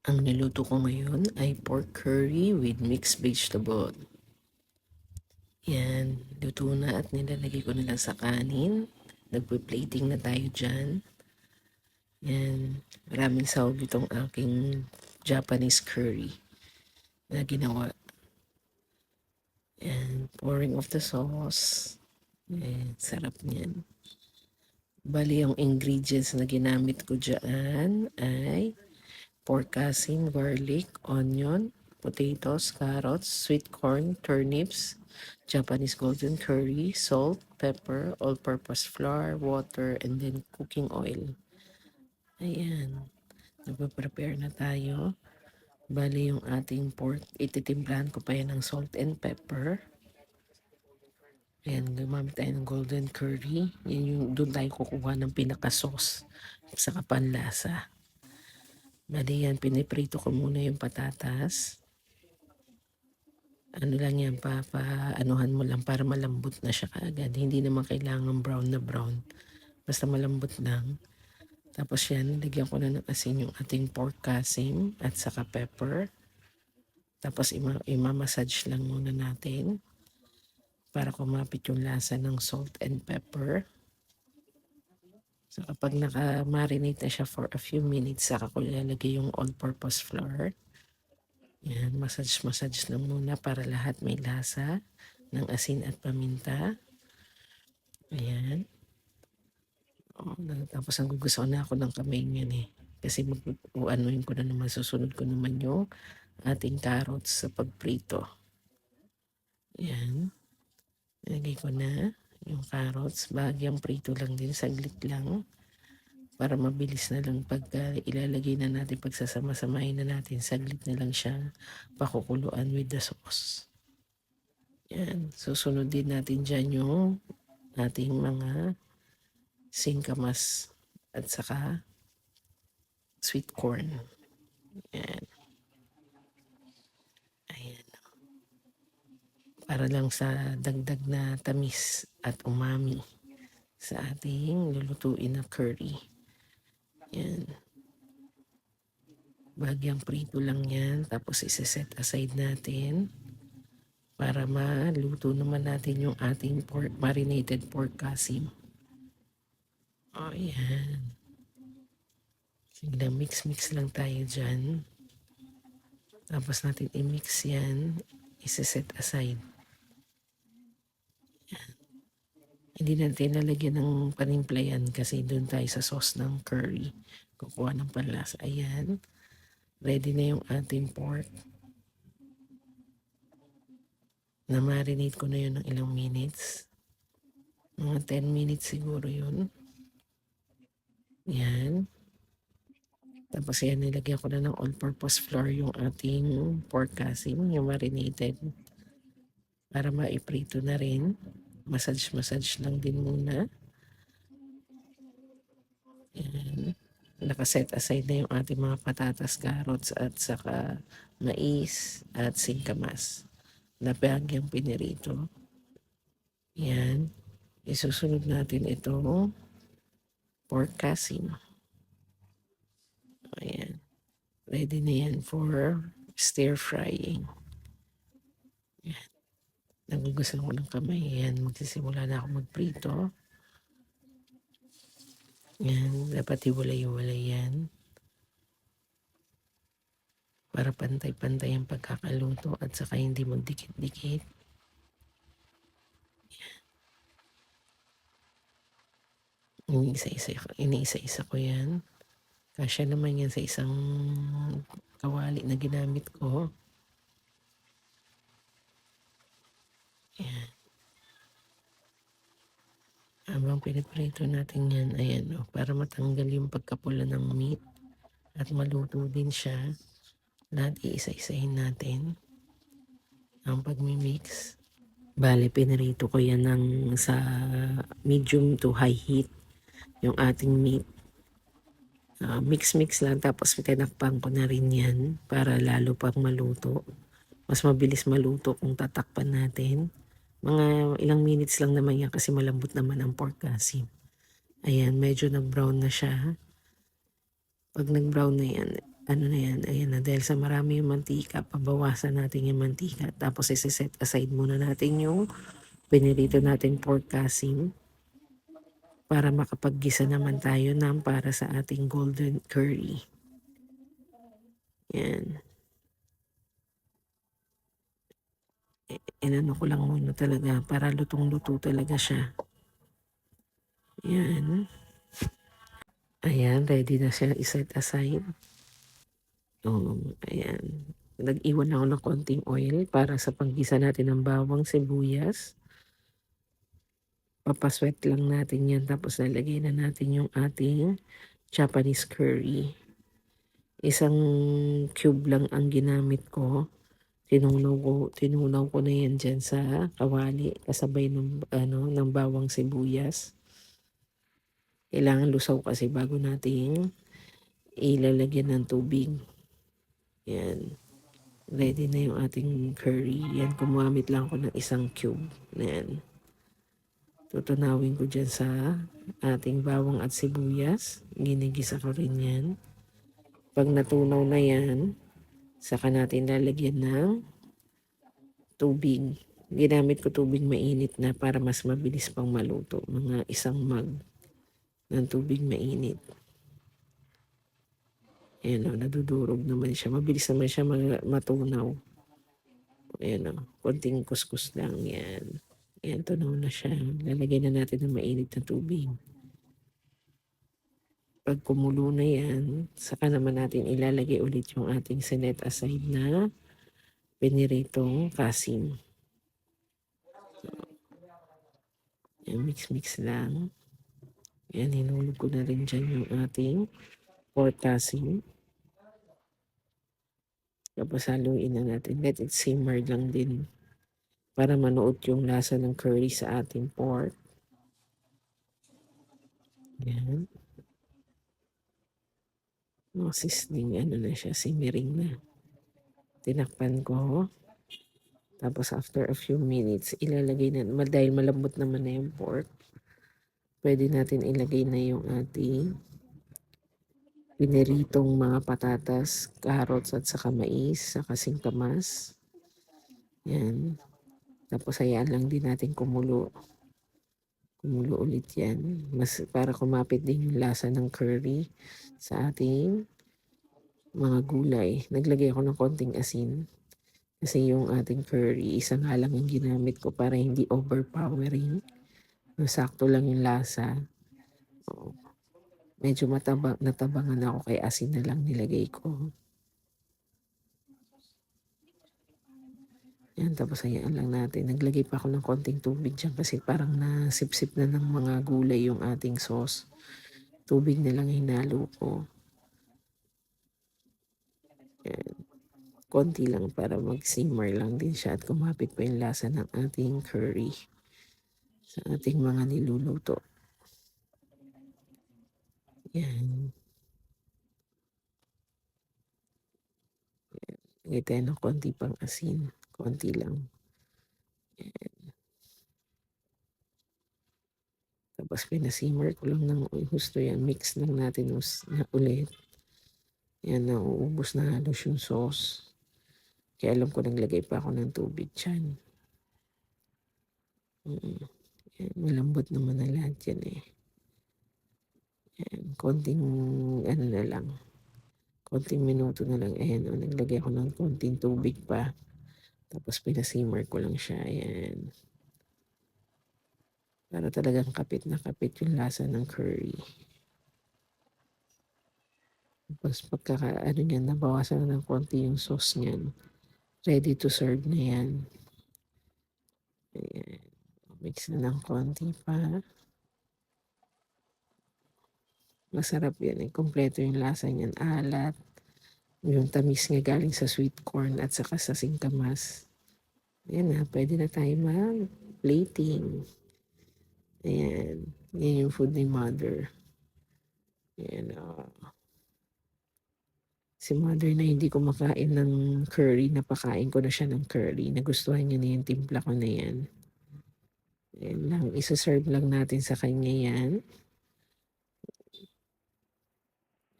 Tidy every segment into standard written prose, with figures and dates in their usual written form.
Ang niluto ko ngayon ay pork curry with mixed vegetable. Yan, luto na at nilalagay ko na lang sa kanin. Nagpe-plating na tayo dyan. Yan, maraming sahog itong aking Japanese curry na ginawa. Yan, pouring of the sauce. Yan, sarap niyan. Bali, ang ingredients na ginamit ko dyan ay pork asin, garlic, onion, potatoes, carrots, sweet corn, turnips, Japanese golden curry, salt, pepper, all-purpose flour, water, and then cooking oil. Ayan. Nagpa-prepare na tayo. Bali yung ating pork, ititimplahan ko pa yan ng salt and pepper. Ayan, gumamit tayo ng golden curry. Yan yung doon tayo kukuha ng pinaka-sauce sa kapanlasa. Bali yan, piniprito ko muna yung patatas. Ano lang yan, anuhan mo lang para malambot na siya kaagad. Hindi naman kailangan brown na brown. Basta malambot lang. Tapos yan, lagyan ko na ng asin yung ating pork kasim at saka pepper. Tapos imamassage lang muna natin para kumapit yung lasa ng salt and pepper. So kapag naka-marinate na siya for a few minutes, saka ko ilalagay yung all-purpose flour. Yan, massage lang muna para lahat may lasa ng asin at paminta. Ayan. Tapos ang gugusto na ako ng kamay niyan eh. Kasi anuin ko na naman, susunod ko naman yung ating carrots sa pagprito. Ayan. Nilagay ko na yung carrots. Bahagyang prito lang din, saglit lang. Para mabilis na lang pagka ilalagay na natin, pagsasama-samahin na natin, saglit na lang siyang pakukuluan with the sauce. Yan. Susunod din natin dyan yung ating mga singkamas at saka sweet corn. Yan. Ayan. Para lang sa dagdag na tamis at umami sa ating lulutuin na curry. Yan. Bagyang prito lang yan. Tapos isa-set aside natin para maluto naman natin yung ating marinated pork kasim. O, yan. Sige, mix-mix lang tayo dyan. Tapos natin i-mix yan. Isa-set aside. Yan. Hindi natin lalagyan ng panimplayan kasi doon tayo sa sauce ng curry. Kukuha ng panlasa. Ayan. Ready na yung ating pork. Na-marinate ko na yun ng ilang minutes. Mga 10 minutes siguro yun. Yan. Tapos yan, nilagyan ko na ng all-purpose flour yung ating pork kasim, yung marinated. Para maiprito na rin. Massage lang din muna. Yan. Nakaset aside na yung ating mga patatas, carrots, at saka mais at singkamas. Nabagyang pinirito. Yan. Isusunod natin itong pork kasim. Ayan. Ready na yan for stir frying. Ayan. Nagugusan ko ng kamay. Ayan. Magsisimula na ako magprito. Ayan. Dapat iwalay-walay yan. Para pantay-pantay ang pagkakaluto at saka hindi magdikit-dikit. Iniisa-isa ko yan. Kasya naman yan sa isang kawali na ginamit ko. Ayan. Habang piniprito natin yan, ayan o, para matanggal yung pagkapula ng meat at maluto din siya. Lahat iisa-isahin natin ang pagmimix. Bale, pinirito ko yan sa medium to high heat yung ating meat. Mix lang, tapos tinakpan ko na rin yan para lalo pang maluto. Mas mabilis maluto kung tatakpan natin. Mga ilang minutes lang naman yan kasi malambot naman ang pork kasim. Ayan, medyo nag-brown na siya. Pag nag-brown na yan, ano na yan, ayan na, dahil sa marami yung mantika, pabawasan natin yung mantika. Tapos isi-set aside muna natin yung pinirito nating pork casing para makapaggisa naman tayo ng para sa ating golden curry. Yan. Inano ko lang muna talaga para lutong-luto talaga siya. Yan. Ayan, ready na siya iset aside. Ayan. Nag-iwan ako ng konting oil para sa paggisa natin ng bawang sibuyas. Papaswet lang natin yan tapos lalagay na natin yung ating Japanese curry. Isang cube lang ang ginamit ko. Tinunaw ko na yan dyan sa kawali kasabay ng bawang sibuyas. Kailangan lusaw kasi bago natin ilalagyan ng tubig. Yan. Ready na yung ating curry. Yan, gumamit lang ako ng isang cube. Yan. Tutunawin ko dyan sa ating bawang at sibuyas. Ginigisa ko rin yan. Pag natunaw na yan, saka natin lalagyan ng tubig. Ginamit ko tubig mainit na para mas mabilis pang maluto. Mga isang mug ng tubig mainit. Ayan o, nadudurog naman siya. Mabilis naman siya matunaw. Ayan o, konting kuskus lang yan. Ayan, tunaw na siya. Lalagyan na natin ng mainit na tubig. Pag kumulo na yan, saka naman natin ilalagay ulit yung ating sinet aside na piniritong kasim. Ayan, mix-mix lang. Ayan, hinulog ko na rin dyan yung ating pork kasim. Tapos haluin na natin. Let it simmer lang din para manuot yung lasa ng curry sa ating pork. Ayan. Sizzling, ano na siya, simmering na. Tinakpan ko. Tapos after a few minutes, ilalagay na, dahil malambot naman na yung pork, pwede natin ilagay na yung ating piniritong mga patatas, carrots at saka mais, saka singkamas. Yan. Tapos hayaan lang din natin kumulo. Kumulo ulit yan. Mas para kumapit din yung lasa ng curry sa ating mga gulay. Naglagay ako ng konting asin. Kasi yung ating curry, isa nga lang ang ginamit ko para hindi overpowering. Sakto lang yung lasa. Medyo natabangan ako kay asin na lang nilagay ko. Yan, tapos hayaan lang natin. Naglagay pa ako ng konting tubig dyan kasi parang nasipsip na ng mga gulay yung ating sauce. Tubig na lang hinalo ko. Yan. Konti lang para mag-simmer lang din siya at kumapit pa yung lasa ng ating curry sa ating mga niluluto. Yan. Lagay tayo ng konti pang asin. Konti lang. Yan. Tapos pinasimmer ko lang ng gusto yan. Mix lang natin na ulit. Yan, nauubos na halos yung sauce. Kaya alam ko naglagay pa ako ng tubig dyan. Yan, malambot naman na lahat yan eh. Yan, konting ano na lang. Konting minuto na lang. Ayan, naglagay ako ng konting tubig pa. Tapos pinasimmer ko lang siya. Ayan. Para talagang kapit na kapit yung lasa ng curry. Tapos ano niyan, nabawasan na ng konti yung sauce niyan. Ready to serve na yan. Ayan. Mix na ng konti pa. Masarap yan. Kompleto yung lasa niyan. Alat. Yung tamis nga galing sa sweet corn at saka sa singkamas. Ayan na. Pwede na tayo mag-plating. Ayan. Yan yung food ni mother. Ayan. Si mother na hindi kumakain ng curry, napakain ko na siya ng curry. Nagustuhan niya na yung timpla ko na yan. Ayan lang. Isa-serve lang natin sa kanya yan.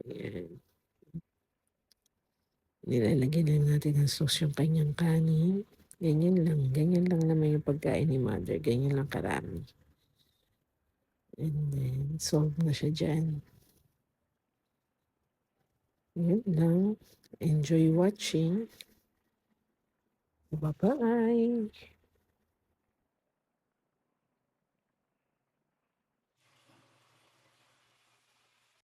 Ayan. Nilalagyan lang natin ng sauce yung kanyang kanin. Ganyan lang naman yung pagkain ni mother, ganyan lang karami. And then, solve na siya dyan. Yun lang. Enjoy watching. Bye-bye.